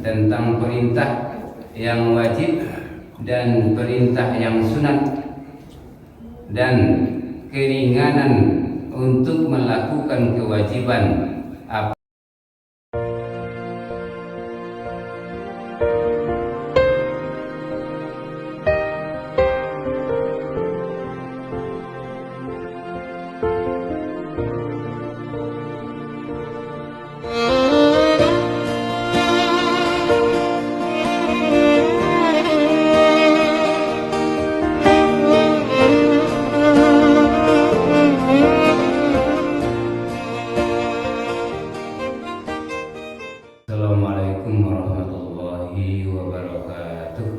tentang perintah yang wajib dan perintah yang sunat, dan keringanan untuk melakukan kewajiban. Assalamualaikum warahmatullahi wabarakatuh.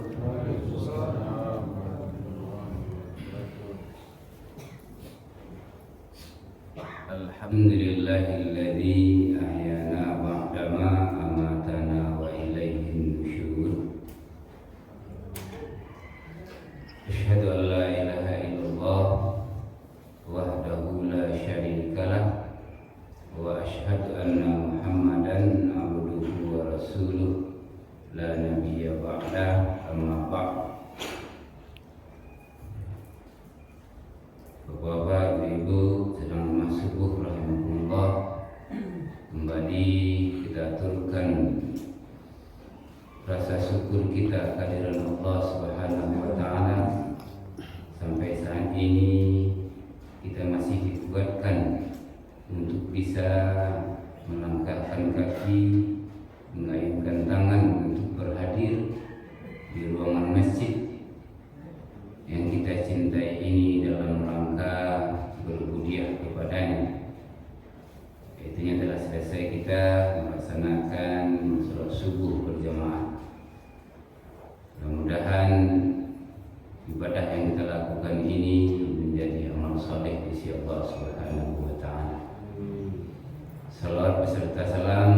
Alhamdulillahilladzi ahyana ba'dama amatana wa ilaihin nusyur. Asyhadu an la ilaha illallah wahdahu la syarikalah wa asyhadu anna Muhammadan abduhu wa rasuluh la nabiyya ba'da, amma ba'd. Bapak, Ibu sedang masuk rahimahullah, kembali kita aturkan rasa syukur kita kehadiran Allah Subhanahu wa taala. Sampai saat ini kita masih dikuatkan untuk bisa melangkahkan kaki, mengayunkan tangan untuk berhadir di ruangan masjid yang kita cintai ini dalam rangka berbudiah kepadanya. Itunya telah selesai kita melaksanakan sholat subuh berjamaah. Mudah-mudahan ibadah yang kita lakukan ini menjadi amal saleh di sisi Allah Subhanahu wa taala. Salawat beserta salam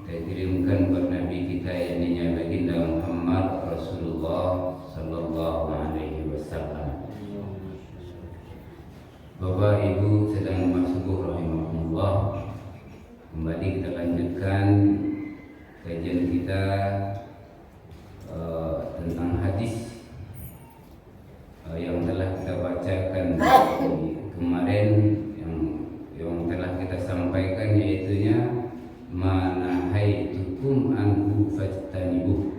kita kirimkan kepada Nabi kita yang baginda Muhammad Rasulullah sallallahu alaihi wasallam. Bapak Ibu sedang masuk rahimahullah, kembali kita lanjutkan kajian kita tentang hadis yang telah kita bacakan kemarin, yang telah kita sampaikan, yaitunya manahaitukum anhu fajtanibuh,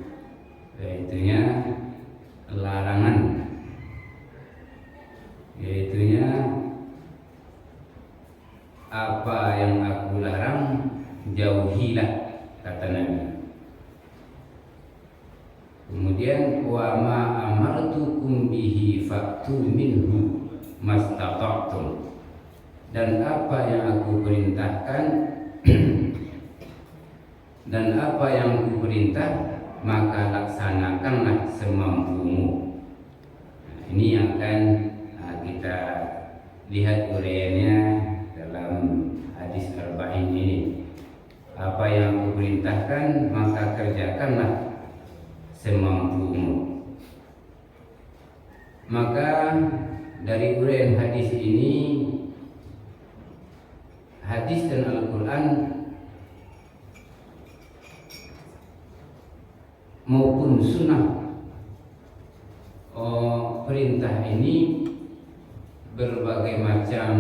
yaitunya larangan, yaitunya apa yang aku larang jauhilah, kata Nabi. Kemudian wa ma amartukum bihi fa'tu minhu mastata'tum, dan apa yang aku perintahkan dan apa yang aku perintah maka laksanakanlah semampumu. Ini yang akan kita lihat uraiannya dalam hadis arba'in ini. Apa yang aku perintahkan maka kerjakanlah semampumu. Maka dari uraian hadis ini, hadis dan Al-Quran maupun sunnah perintah ini berbagai macam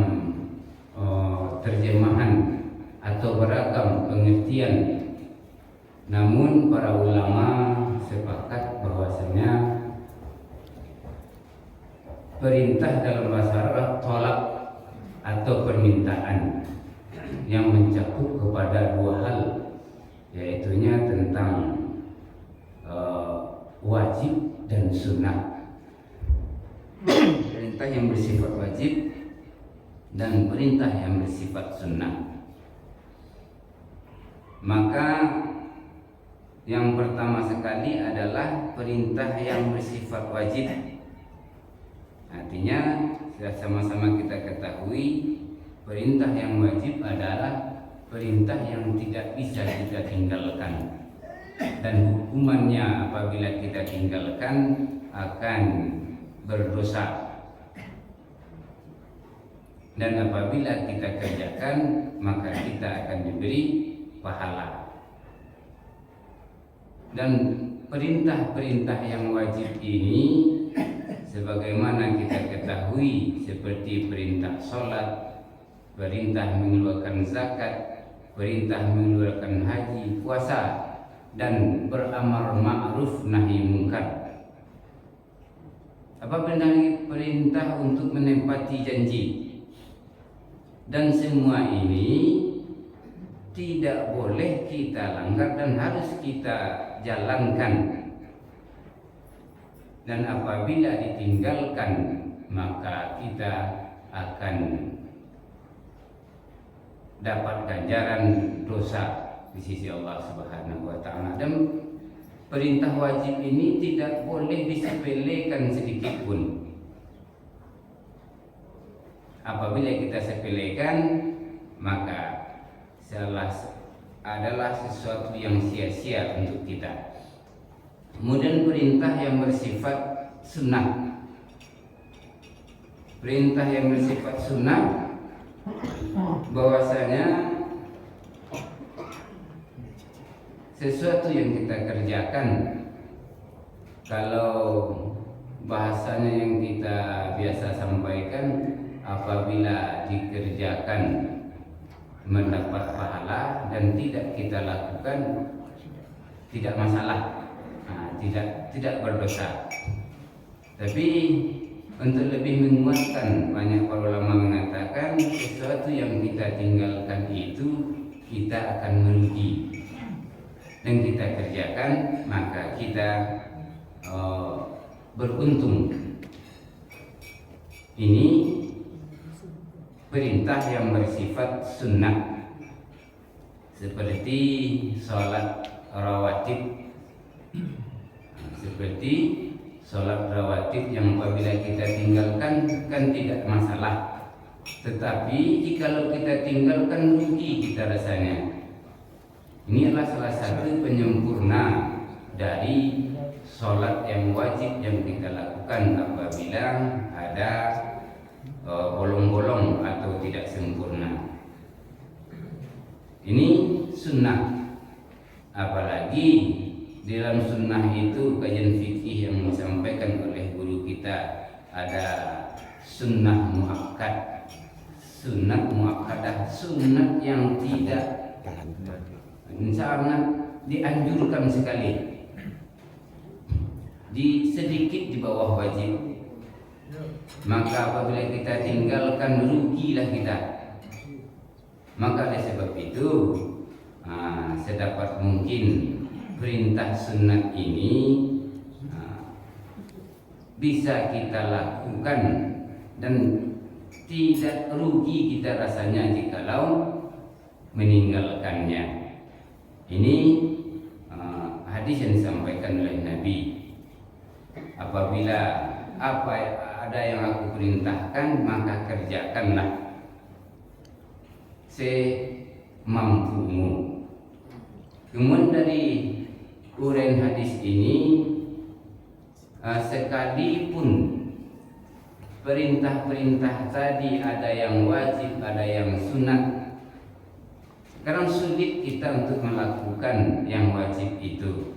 terjemahan atau beragam pengertian. Namun para ulama sepakat bahwasanya perintah dalam bahasa Arab tolak atau permintaan yang mencakup kepada dua hal, yaitunya tentang wajib dan sunnah. Perintah yang bersifat wajib dan perintah yang bersifat sunnah. Maka yang pertama sekali adalah perintah yang bersifat wajib. Artinya sudah sama-sama kita ketahui, perintah yang wajib adalah perintah yang tidak bisa kita tinggalkan, dan hukumannya apabila kita tinggalkan akan berdosa, dan apabila kita kerjakan maka kita akan diberi pahala. Dan perintah-perintah yang wajib ini sebagaimana kita ketahui seperti perintah sholat, perintah mengeluarkan zakat, perintah mengeluarkan haji, puasa, dan beramar ma'ruf nahi mungkar. Apa perintah untuk menepati janji. Dan semua ini tidak boleh kita langgar dan harus kita jalankan. Dan apabila ditinggalkan maka kita akan dapat ganjaran dosa di sisi Allah Subhanahu wa taala. Dan perintah wajib ini tidak boleh disepelekan sedikit pun. Apabila kita sepelekan maka adalah sesuatu yang sia-sia untuk kita. Kemudian perintah yang bersifat sunnah. Perintah yang bersifat sunnah bahwasanya sesuatu yang kita kerjakan, kalau bahasanya yang kita biasa sampaikan, apabila dikerjakan mendapat pahala dan tidak kita lakukan tidak masalah, tidak berdosa. Tapi untuk lebih menguatkan, banyak para ulama mengatakan sesuatu yang kita tinggalkan itu kita akan merugi. Dan kita kerjakan maka kita beruntung. Ini perintah yang bersifat sunnah, seperti sholat rawatib. Seperti sholat rawatib yang apabila kita tinggalkan kan tidak masalah, tetapi jikalau kita tinggalkan rugi kita rasanya. Ini adalah salah satu penyempurna dari sholat yang wajib yang kita lakukan apabila ada bolong-bolong atau tidak sempurna. Ini sunnah. Apalagi dalam sunnah itu kajian fikih yang disampaikan oleh guru kita ada sunnah muakkad, sunnah muakkadah, sunnah yang tidak sangat dianjurkan sekali, sedikit di bawah wajib. Maka apabila kita tinggalkan rugilah kita. Maka oleh sebab itu sedapat mungkin perintah sunat ini bisa kita lakukan dan tidak rugi kita rasanya jikalau meninggalkannya. Ini hadis yang disampaikan oleh Nabi. Apabila ada yang aku perintahkan maka kerjakanlah semampumu. Kemudian dari uraian hadis ini, sekalipun perintah-perintah tadi ada yang wajib, ada yang sunat, sekarang sulit kita untuk melakukan yang wajib itu,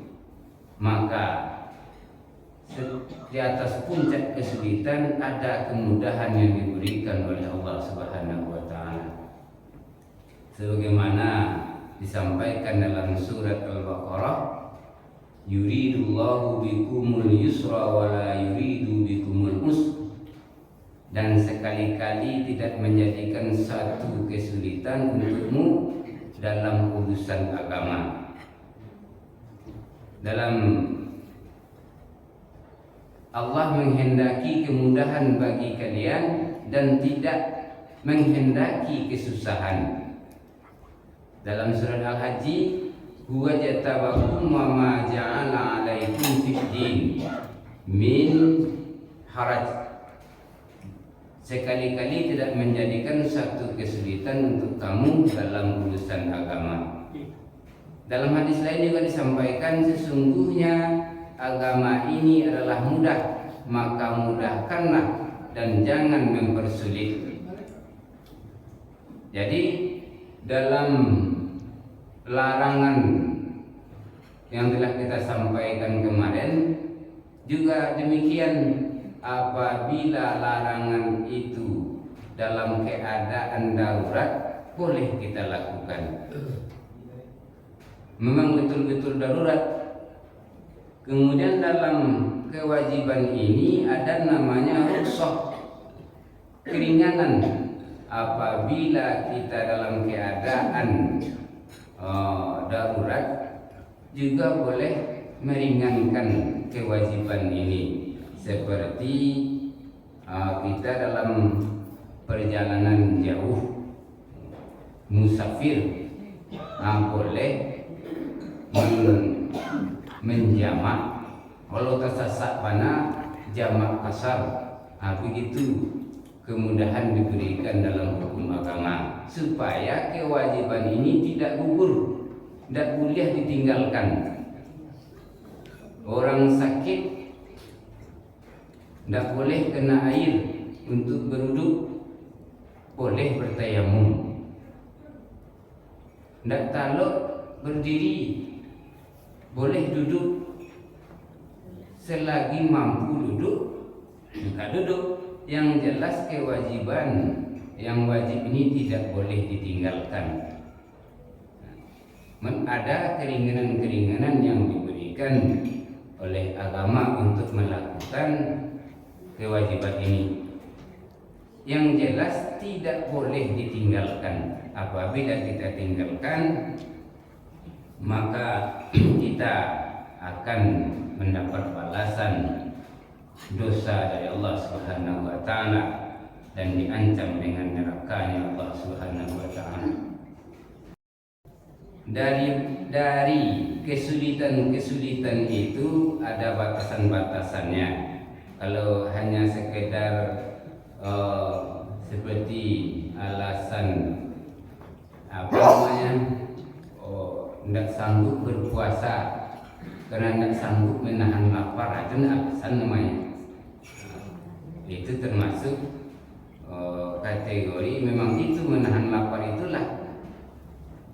maka di atas puncak kesulitan ada kemudahan yang diberikan oleh Allah Subhanahu wa taala. Sebagaimana disampaikan dalam surat Al-Baqarah, yuridullahu bikumul yusra wa la yuridu bikumul usra. Dan sekali-kali tidak menjadikan satu kesulitan untukmu dalam urusan agama. Dalam Allah menghendaki kemudahan bagi kalian dan tidak menghendaki kesusahan. Dalam surat Al-Hajj, huwa jatabakum wa ma ja'ala 'alaikum fid din min haraj. Sekali-kali tidak menjadikan satu kesulitan untuk kamu dalam urusan agama. Dalam hadis lain juga disampaikan, sesungguhnya agama ini adalah mudah, maka mudahkanlah dan jangan mempersulit. Jadi dalam larangan yang telah kita sampaikan kemarin. Juga demikian, apabila larangan itu dalam keadaan darurat boleh kita lakukan. Memang betul-betul darurat. Kemudian dalam kewajiban ini ada namanya rukhsah, keringanan. Apabila kita dalam keadaan darurat juga boleh meringankan kewajiban ini. Seperti kita dalam perjalanan jauh, musafir, boleh menjamak. Kalau tersasak mana jamak kasar, begitu kemudahan diberikan dalam hukum agama supaya kewajiban ini tidak gugur, tidak boleh ditinggalkan. Orang sakit tidak boleh kena air untuk berwudu, boleh bertayamum. Tidak taluk berdiri, boleh duduk. Selagi mampu duduk, maka duduk. Yang jelas kewajiban yang wajib ini tidak boleh ditinggalkan. Ada keringanan-keringanan yang diberikan oleh agama untuk melakukan kewajiban ini. Yang jelas tidak boleh ditinggalkan. Apabila kita tinggalkan, maka kita akan mendapat balasan dosa dari Allah Subhanahu wa taala dan diancam dengan nerakanya Allah Subhanahu wa taala. Dari kesulitan-kesulitan itu ada batasan-batasannya. Kalau hanya sekedar seperti alasan tidak sanggup berpuasa karena tidak sanggup menahan lapar, itu alasan namanya. Itu termasuk kategori memang itu menahan lapar itulah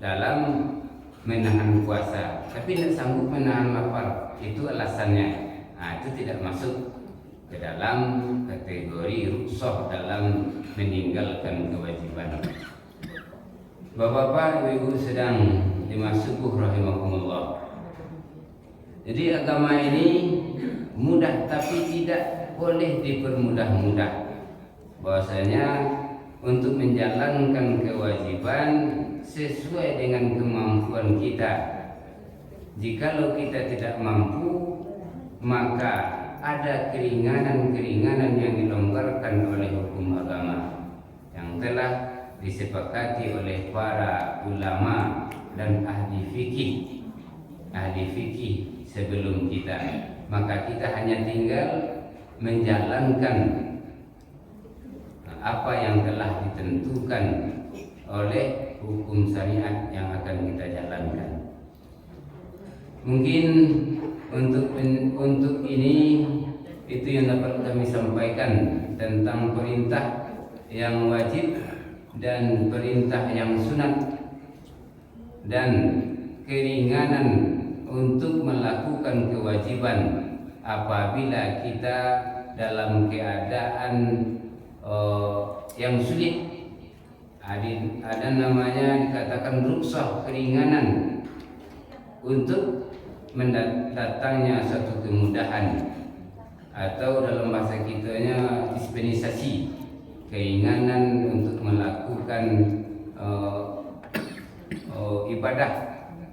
dalam menahan puasa, tapi tidak sanggup menahan lapar, itu alasannya. Itu tidak masuk ke dalam kategori rukhsah dalam meninggalkan kewajiban. Bapak-bapak, ibu sedang dimasukuh rahimakumullah. Jadi agama ini mudah, tapi tidak boleh dipermudah-mudah. Bahwasanya untuk menjalankan kewajiban sesuai dengan kemampuan kita. Jikalau kita tidak mampu, maka ada keringanan-keringanan yang dilonggarkan oleh hukum agama yang telah disepakati oleh para ulama dan ahli fikih sebelum kita. Maka kita hanya tinggal menjalankan apa yang telah ditentukan oleh hukum syariat yang akan kita jalankan. Mungkin untuk ini itu yang dapat kami sampaikan tentang perintah yang wajib dan perintah yang sunat dan keringanan untuk melakukan kewajiban apabila kita dalam keadaan yang sulit. Ada namanya dikatakan rukhsah, keringanan untuk mendatangnya suatu kemudahan, atau dalam bahasa kitanya dispensasi, keringanan untuk melakukan ibadah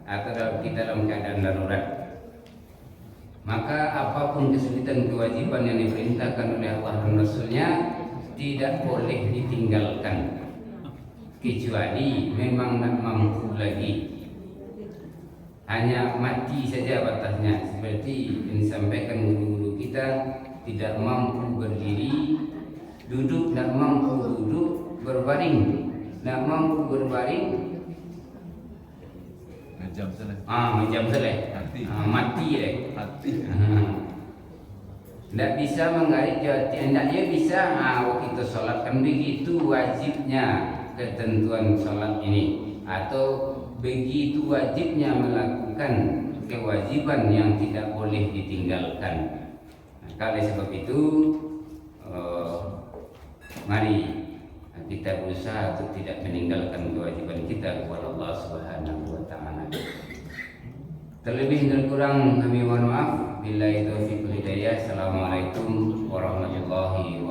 atau dalam keadaan darurat. Maka apapun kesulitan kewajiban yang diperintahkan oleh Allah dan Rasulnya tidak boleh ditinggalkan, kecuali memang tak mampu lagi. Hanya mati saja batasnya, seperti yang disampaikan guru-guru kita, tidak mampu berdiri, duduk tidak mampu duduk, berbaring tidak mampu berbaring, Menjam seleh, mati deh. Tidak bisa menggaris jati, hendaknya bisa. Kita sholat kan begitu wajibnya ketentuan sholat ini, atau begitu wajibnya melakukan kewajiban yang tidak boleh ditinggalkan. Nah, oleh sebab itu mari kita berusaha untuk tidak meninggalkan kewajiban kita kepada Allah Subhanahu wa taala. Terlebih dan kurang kami mohon maaf. Billahi taufiq wal hidayah. Assalamualaikum warahmatullahi